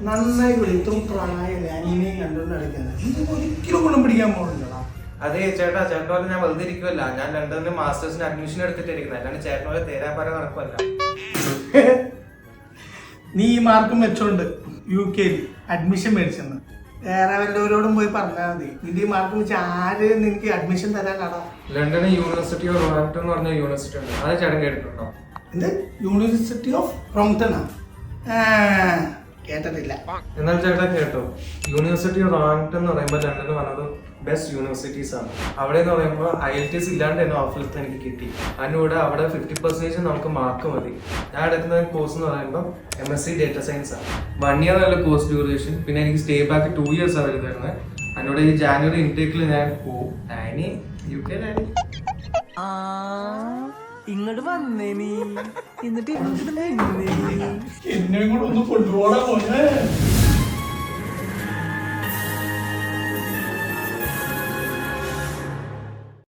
നന്നായി വിളിത്തും പ്രായമല്ലേ അനിയനെയും കണ്ടുകൊണ്ട് നടക്കുന്നത്. ഒരിക്കലും ഗുണം പിടിക്കാൻ പോകുന്നില്ലടാ. അതെ ചേട്ടാ, ചേട്ടൻ പോലെ ഞാൻ വെറുതെ ഇരിക്കുമല്ല. ഞാൻ ലണ്ടനിൽ മാസ്റ്റേഴ്സിന് അഡ്മിഷൻ എടുത്തിട്ടിരിക്കുന്നത്, അല്ലാണ്ട് ചേട്ടൻ പോലെ തേരാ പറ നടക്കുമല്ല. നീ ഈ മാർക്കും വെച്ചോണ്ട് UK അഡ്മിഷൻ മേടിച്ചെന്ന് വേറെ വല്ലവരോടും പോയി പറഞ്ഞാൽ മതി. നിന്റെ ഈ മാർക്ക് വെച്ച് ആര് നിനക്ക് അഡ്മിഷൻ തരാനാടാ? ലണ്ടനിൽ യൂണിവേഴ്സിറ്റി ഓഫ് റോങ്ടൺ എന്ന് പറഞ്ഞ യൂണിവേഴ്സിറ്റി ഉണ്ട്, അത് ചേട്ടൻ കേട്ടിട്ടുണ്ടോ? എന്ത് യൂണിവേഴ്സിറ്റി ഓഫ് റോങ്ടണാ? കേട്ടിട്ടില്ല. എന്നാൽ ചേട്ടാ കേട്ടോ, യൂണിവേഴ്സിറ്റി ഓഫ് റോങ്ടൺ എന്ന് പറയുമ്പോൾ ലണ്ടനിൽ വന്നത് ബെസ്റ്റ് യൂണിവേഴ്സിറ്റീസ് ആണ്. അവിടെ എന്ന് പറയുമ്പോൾ IELTS ഇല്ലാണ്ട് തന്നെ ഓഫറിൽ എനിക്ക് കിട്ടി. അതിനൂടെ അവിടെ 50% നമുക്ക് മാർക്ക് മതി. ഞാൻ എടുക്കുന്ന കോഴ്സ് എന്ന് പറയുമ്പോൾ MSc ഡേറ്റ സയൻസ് ആണ്. 1 year നല്ല കോഴ്സ് ഡ്യൂറേഷൻ. പിന്നെ എനിക്ക് സ്റ്റേ ബാക്ക് 2 years അവർ തരുന്നത്. അതിനോട് ഈ ജാനുവരി ഇൻടേക്കിൽ ഞാൻ പോവും. ഇനി UK ഇങ്ങോട്ട് വന്നേ നീ, എന്നിട്ട് എന്നെ കൂടെ ഒന്ന് കൊണ്ടുപോകാൻ പോലെ